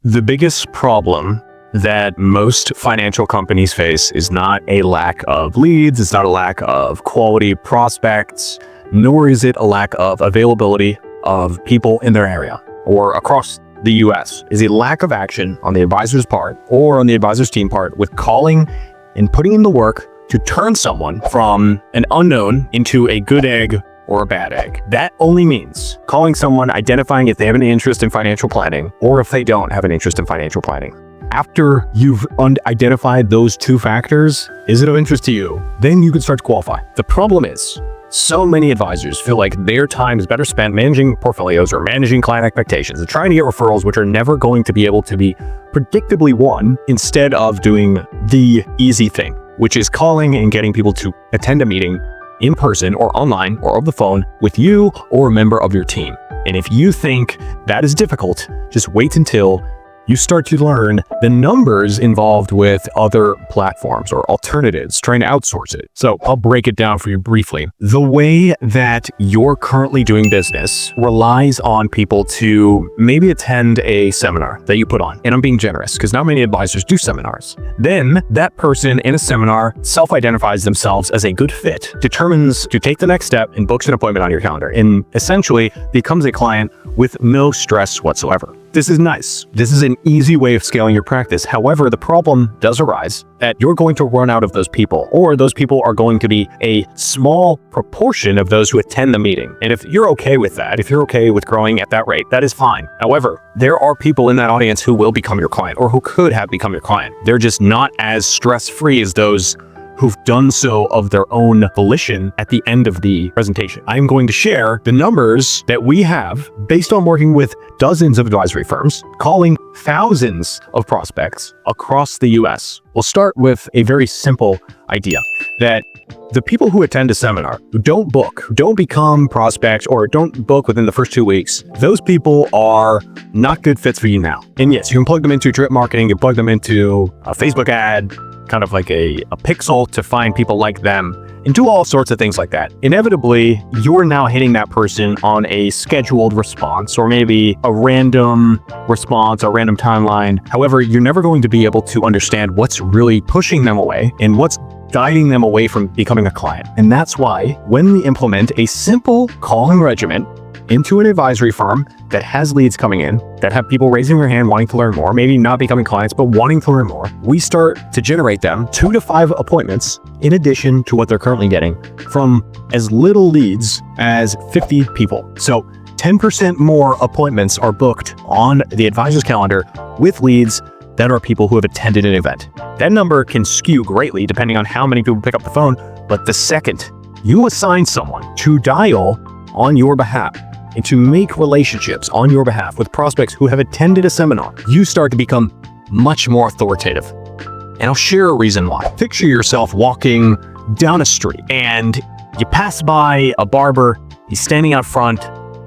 The biggest problem that most financial companies face is not a lack of leads, it's not a lack of quality prospects, nor is it a lack of availability of people in their area or across the US. Is a lack of action on the advisor's part or on the advisor's team part with calling and putting in the work to turn someone from an unknown into a good egg or a bad egg. That only means calling someone, identifying if they have an interest in financial planning or if they don't have an interest in financial planning. After you've identified those two factors, is it of interest to you? Then you can start to qualify. The problem is, so many advisors feel like their time is better spent managing portfolios or managing client expectations and trying to get referrals, which are never going to be able to be predictably won, instead of doing the easy thing, which is calling and getting people to attend a meeting in person or online or over the phone with you or a member of your team. And if you think that is difficult, just wait until you start to learn the numbers involved with other platforms or alternatives, trying to outsource it. So I'll break it down for you briefly. The way that you're currently doing business relies on people to maybe attend a seminar that you put on. And I'm being generous because not many advisors do seminars. Then that person in a seminar self-identifies themselves as a good fit, determines to take the next step and books an appointment on your calendar, and essentially becomes a client with no stress whatsoever. This is nice. This is an easy way of scaling your practice. However, the problem does arise that you're going to run out of those people, or those people are going to be a small proportion of those who attend the meeting. And if you're okay with that, if you're okay with growing at that rate, that is fine. However, there are people in that audience who will become your client or who could have become your client. They're just not as stress-free as those who've done so of their own volition at the end of the presentation. I'm going to share the numbers that we have based on working with dozens of advisory firms, calling thousands of prospects across the US. We'll start with a very simple idea that the people who attend a seminar, who don't book, who don't become prospects, or don't book within the first 2 weeks, those people are not good fits for you now. And yes, you can plug them into drip marketing, you can plug them into a Facebook ad, kind of like a pixel to find people like them, and do all sorts of things like that. Inevitably, you're now hitting that person on a scheduled response or maybe a random response, a random timeline. However, you're never going to be able to understand what's really pushing them away and what's guiding them away from becoming a client. And that's why when we implement a simple calling regimen into an advisory firm that has leads coming in, that have people raising their hand wanting to learn more, maybe not becoming clients, but wanting to learn more, we start to generate them 2 to 5 appointments in addition to what they're currently getting from as little leads as 50 people. So 10% more appointments are booked on the advisor's calendar with leads that are people who have attended an event. That number can skew greatly depending on how many people pick up the phone, but the second you assign someone to dial on your behalf and to make relationships on your behalf with prospects who have attended a seminar, you start to become much more authoritative. And I'll share a reason why. Picture yourself walking down a street and you pass by a barber. He's standing out front.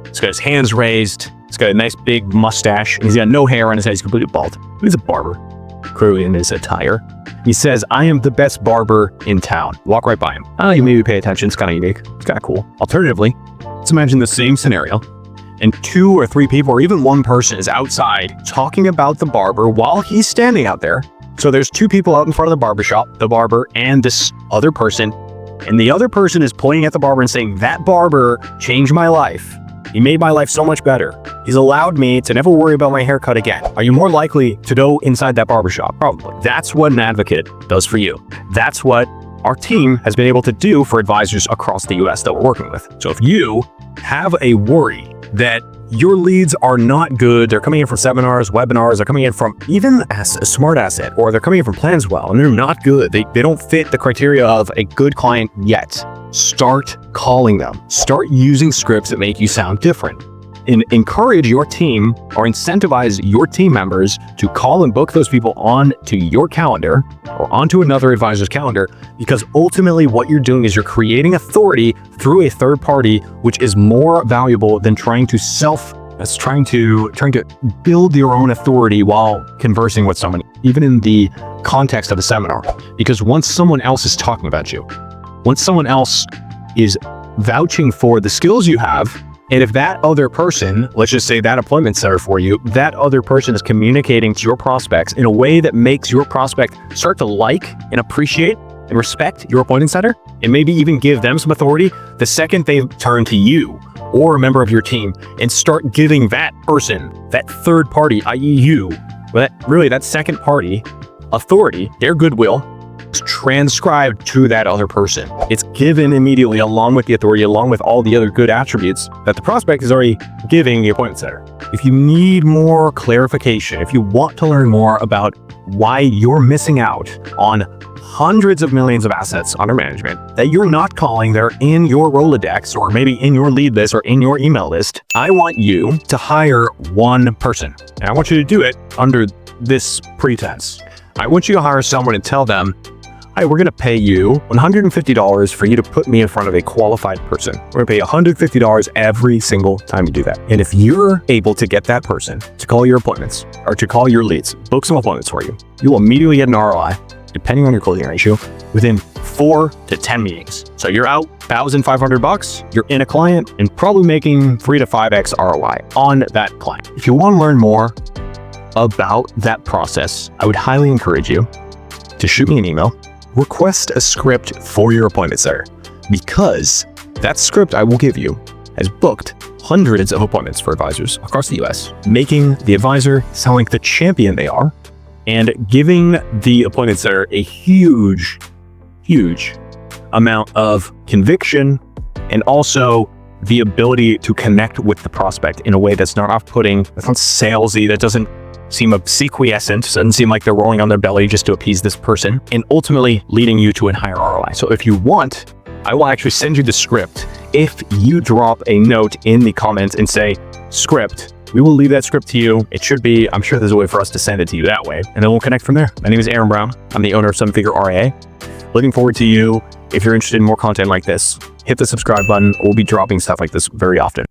He's got his hands raised. He's got a nice big mustache. And he's got no hair on his head. He's completely bald. He's a barber, clearly in his attire. He says, "I am the best barber in town." Walk right by him. You maybe pay attention. It's kind of unique. It's kind of cool. Alternatively, let's imagine the same scenario, and 2 or 3 people, or even one person, is outside talking about the barber while he's standing out there. So there's 2 people out in front of the barbershop, the barber and this other person, and the other person is pointing at the barber and saying, "That barber changed my life. He made my life so much better. He's allowed me to never worry about my haircut again." Are you more likely to go inside that barbershop? Probably. That's what an advocate does for you. That's what our team has been able to do for advisors across the US that we're working with. So if you have a worry that your leads are not good, they're coming in from seminars, webinars, they're coming in from even a smart asset, or they're coming in from Planswell and they're not good, they don't fit the criteria of a good client yet, start calling them. Start using scripts that make you sound different. And encourage your team or incentivize your team members to call and book those people onto your calendar or onto another advisor's calendar, because ultimately what you're doing is you're creating authority through a third party, which is more valuable than trying to build your own authority while conversing with someone, even in the context of a seminar. Because once someone else is talking about you, once someone else is vouching for the skills you have, And if that other person, let's just say that appointment setter for you, that other person is communicating to your prospects in a way that makes your prospect start to like and appreciate and respect your appointment setter, and maybe even give them some authority, the second they turn to you or a member of your team and start giving that person, that third party, i.e. you, that second party authority, their goodwill, is transcribed to that other person. It's given immediately along with the authority, along with all the other good attributes that the prospect is already giving the appointment setter. If you need more clarification, if you want to learn more about why you're missing out on hundreds of millions of assets under management that you're not calling, they're in your Rolodex or maybe in your lead list or in your email list, I want you to hire one person. And I want you to do it under this pretense. I want you to hire someone and tell them, "Hey, we're going to pay you $150 for you to put me in front of a qualified person. We're going to pay you $150 every single time you do that." And if you're able to get that person to call your appointments or to call your leads, book some appointments for you, you will immediately get an ROI, depending on your closing ratio, within 4 to 10 meetings. So you're out $1,500, you're in a client, and probably making 3 to 5x ROI on that client. If you want to learn more about that process, I would highly encourage you to shoot me an email, request a script for your appointment setter, because that script I will give you has booked hundreds of appointments for advisors across the US, making the advisor sound like the champion they are, and giving the appointment setter a huge amount of conviction and also the ability to connect with the prospect in a way that's not off-putting, that's not salesy, that doesn't seem acquiescent, doesn't seem like they're rolling on their belly just to appease this person, and ultimately leading you to a higher ROI. So if you want, I will actually send you the script. If you drop a note in the comments and say script, we will leave that script to you. It should be, I'm sure there's a way for us to send it to you that way, and then we'll connect from there. My name is Aaron Brown. I'm the owner of Seven Figure RIA. Looking forward to you. If you're interested in more content like this, hit the subscribe button. We'll be dropping stuff like this very often.